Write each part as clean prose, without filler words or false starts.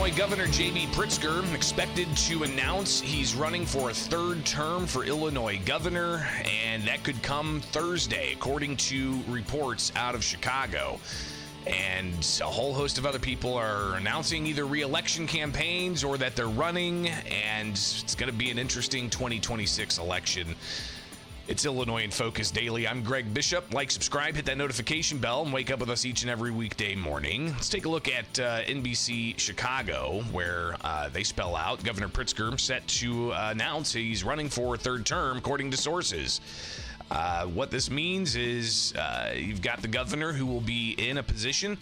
Illinois Governor J.B. Pritzker expected to announce he's running for a third term for Illinois governor, and that could come Thursday, according to reports out of Chicago. And a whole host of other people are announcing either re-election campaigns or that they're running, and it's going to be an interesting 2026 election. It's Illinois in Focus Daily. I'm Greg Bishop. Like, subscribe, hit that notification bell, and wake up with us each and every weekday morning. Let's take a look at NBC Chicago, where they spell out Governor Pritzker set to announce he's running for a third term, according to sources. What this means is you've got the governor who will be in a position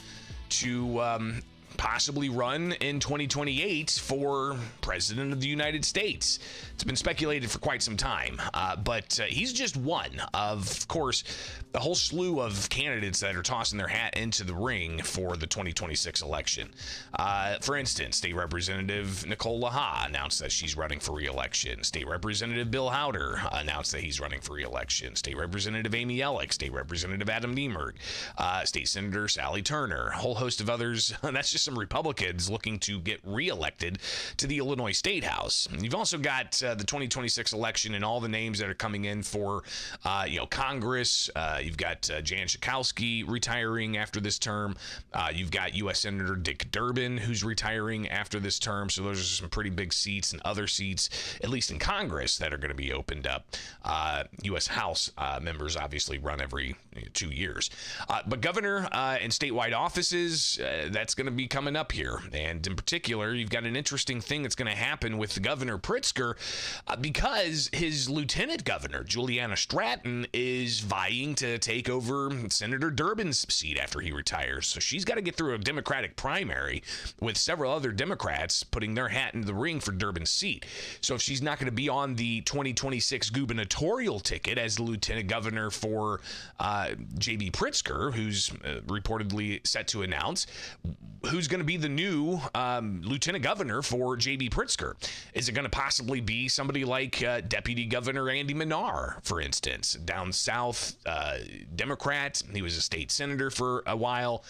to possibly run in 2028 for President of the United States. It's been speculated for quite some time, but he's just one of course, the whole slew of candidates that are tossing their hat into the ring for the 2026 election. For instance, State Representative Nicole LaHa announced that she's running for re-election. State Representative Bill Howder announced that he's running for re-election. State Representative Amy Ellick, State Representative Adam Niemerg, State Senator Sally Turner, a whole host of others. That's just some Republicans looking to get re-elected to the Illinois State House. You've also got the 2026 election and all the names that are coming in for Congress. You've got Jan Schakowsky retiring after this term. You've got U.S. Senator Dick Durbin, who's retiring after this term. So those are some pretty big seats, and other seats, at least in Congress, that are going to be opened up. U.S. House members obviously run every 2 years. But governor and statewide offices, that's going to be coming up here. And in particular, you've got an interesting thing that's going to happen with Governor Pritzker because his lieutenant governor, Juliana Stratton, is vying to take over Senator Durbin's seat after he retires. So she's got to get through a Democratic primary with several other Democrats putting their hat in the ring for Durbin's seat. So if she's not going to be on the 2026 gubernatorial ticket as the lieutenant governor for J.B. Pritzker, who's reportedly set to announce, who's going to be the new lieutenant governor for J.B. Pritzker? Is it going to possibly be somebody like Deputy Governor Andy Minar, for instance, down south, Democrat? He was a state senator for a while.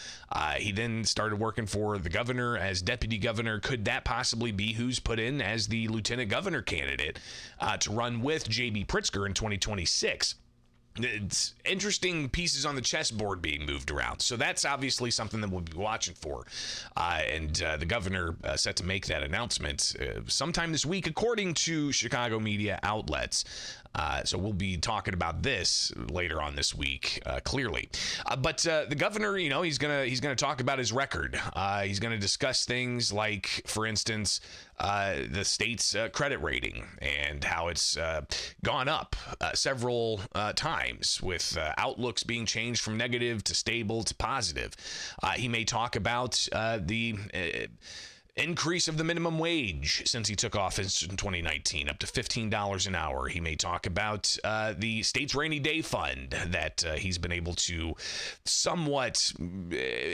He then started working for the governor as deputy governor. Could that possibly be who's put in as the lieutenant governor candidate to run with J.B. Pritzker in 2026? It's interesting pieces on the chessboard being moved around. So that's obviously something that we'll be watching for. And the governor set to make that announcement sometime this week, according to Chicago media outlets. So we'll be talking about this later on this week, clearly. But the governor, he's gonna talk about his record. He's gonna discuss things like, for instance, the state's credit rating and how it's gone up several times, with outlooks being changed from negative to stable to positive. He may talk about the increase of the minimum wage since he took office in 2019, up to $15 an hour. He may talk about the state's rainy day fund that he's been able to somewhat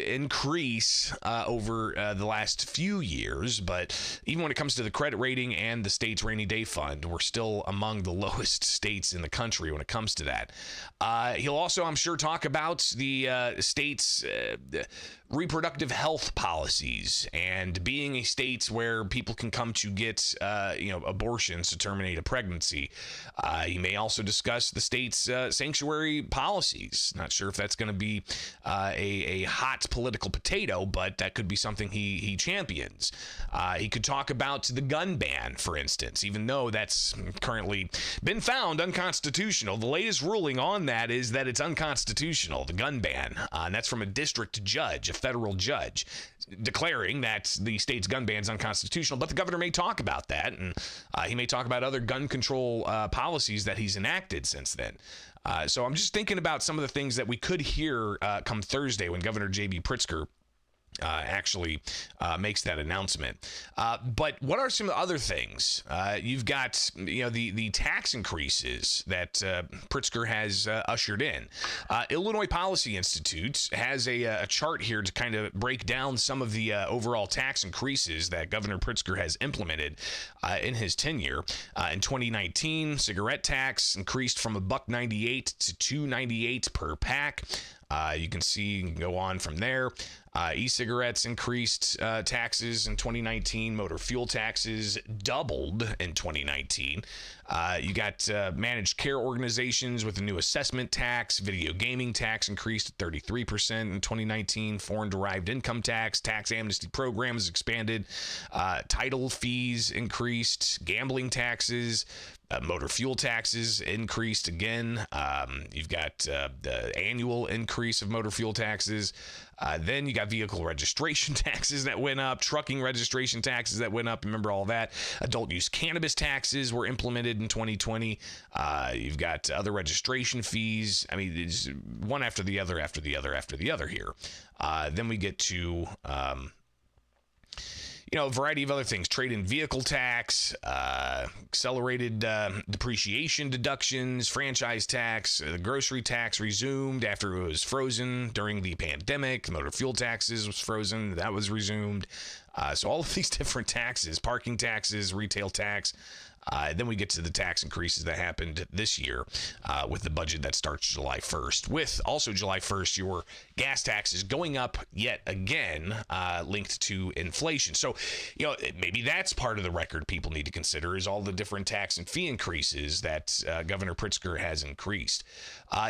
increase over the last few years. But even when it comes to the credit rating and the state's rainy day fund, we're still among the lowest states in the country when it comes to that. He'll also, I'm sure, talk about the state's reproductive health policies and being a state where people can come to get abortions to terminate a pregnancy. He may also discuss the state's sanctuary policies. Not sure if that's going to be a hot political potato, but that could be something he champions. He could talk about the gun ban, for instance, even though that's currently been found unconstitutional. The latest ruling on that is that it's unconstitutional, the gun ban, and that's from a district judge, a federal judge, declaring that the state's gun ban is unconstitutional. But the governor may talk about that, and he may talk about other gun control policies that he's enacted since then. So I'm just thinking about some of the things that we could hear come Thursday when Governor J.B. Pritzker actually makes that announcement. But what are some other things? You've got, the tax increases that Pritzker has ushered in. Illinois Policy Institute has a chart here to kind of break down some of the overall tax increases that Governor Pritzker has implemented in his tenure. In 2019, cigarette tax increased from $1.98 to $2.98 per pack. You can go on from there. E-cigarettes increased taxes in 2019. Motor fuel taxes doubled in 2019. You got managed care organizations with a new assessment tax. Video gaming tax increased to 33% in 2019. Foreign-derived income tax amnesty programs expanded. Title fees increased. Gambling taxes. Motor fuel taxes increased again. You've got the annual increase of motor fuel taxes. Then you got vehicle registration taxes that went up, trucking registration taxes that went up. Remember all that. Adult use cannabis taxes were implemented in 2020. You've got other registration fees. I mean, it's one after the other here. Then we get to a variety of other things. Trade-in vehicle tax, accelerated depreciation deductions, franchise tax, the grocery tax resumed after it was frozen during the pandemic. Motor fuel taxes was frozen. That was resumed. So all of these different taxes, parking taxes, retail tax. Then we get to the tax increases that happened this year with the budget that starts July 1st. With also July 1st, your gas taxes going up yet again, linked to inflation. So, maybe that's part of the record people need to consider is all the different tax and fee increases that Governor Pritzker has increased.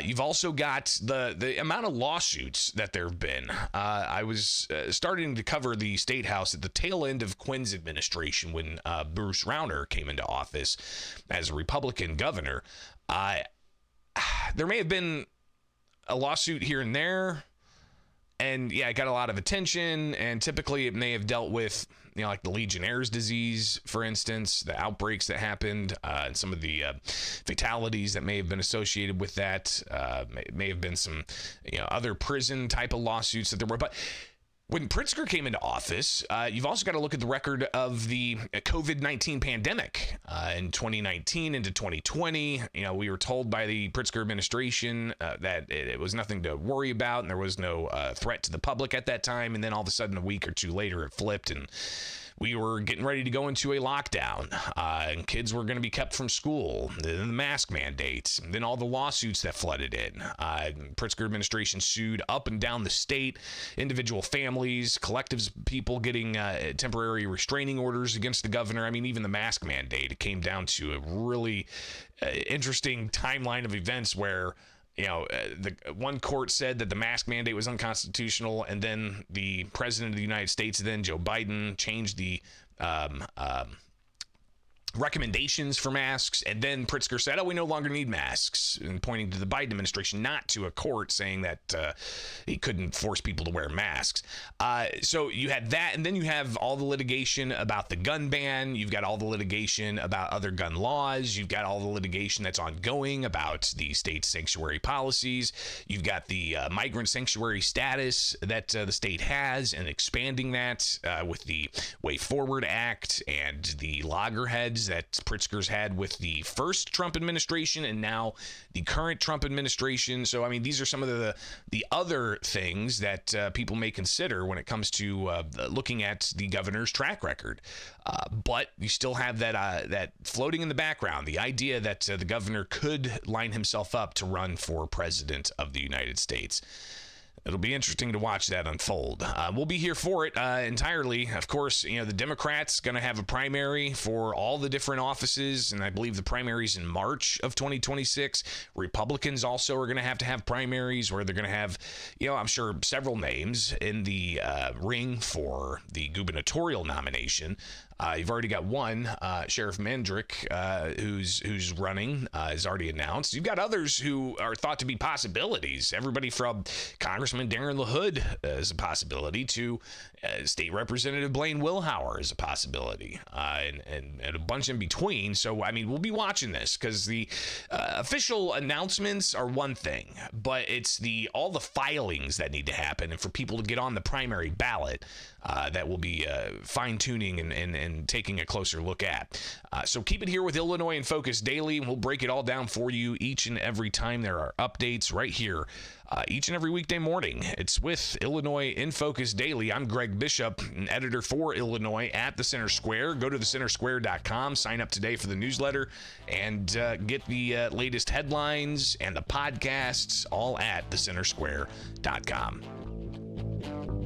You've also got the amount of lawsuits that there have been. I was starting to cover the State House at the tail end of Quinn's administration when Bruce Rauner came into office as a Republican governor. There may have been a lawsuit here and there, and it got a lot of attention, and typically it may have dealt with like the Legionnaire's disease, for instance, the outbreaks that happened, and some of the fatalities that may have been associated with that. May have been some other prison type of lawsuits that there were. But when Pritzker came into office, you've also got to look at the record of the COVID-19 pandemic in 2019 into 2020. We were told by the Pritzker administration that it was nothing to worry about and there was no threat to the public at that time. And then all of a sudden, a week or two later, it flipped and we were getting ready to go into a lockdown, and kids were going to be kept from school, then the mask mandates, and then all the lawsuits that flooded in. Pritzker administration sued up and down the state, individual families, collectives, people getting temporary restraining orders against the governor. I mean, even the mask mandate, it came down to a really interesting timeline of events where the one court said that the mask mandate was unconstitutional, and then the president of the United States, then Joe Biden, changed the recommendations for masks, and then Pritzker said, we no longer need masks, and pointing to the Biden administration, not to a court, saying that he couldn't force people to wear masks. So you had that, and then you have all the litigation about the gun ban. You've got all the litigation about other gun laws. You've got all the litigation that's ongoing about the state's sanctuary policies. You've got the migrant sanctuary status that the state has, and expanding that with the Way Forward Act and the loggerheads that Pritzker's had with the first Trump administration and now the current Trump administration. So, I mean, these are some of the other things that people may consider when it comes to looking at the governor's track record. But you still have that floating in the background, the idea that the governor could line himself up to run for president of the United States. It'll be interesting to watch that unfold. We'll be here for it entirely. Of course, the Democrats going to have a primary for all the different offices, and I believe the primary's in March of 2026. Republicans also are going to have primaries where they're going to have, I'm sure several names in the ring for the gubernatorial nomination. You've already got one, Sheriff Mandrick, who's running, is already announced. You've got others who are thought to be possibilities. Everybody from Congressman Darren LaHood is a possibility to State Representative Blaine Wilhauer is a possibility, and a bunch in between. So, I mean, we'll be watching this because the official announcements are one thing, but it's all the filings that need to happen, and for people to get on the primary ballot, that will be fine-tuning and taking a closer look at. So keep it here with Illinois in Focus Daily. We'll break it all down for you each and every time there are updates right here each and every weekday morning. It's with Illinois in Focus Daily. I'm Greg Bishop, an editor for Illinois at the Center Square. Go to thecentersquare.com, sign up today for the newsletter, and get the latest headlines and the podcasts all at thecentersquare.com.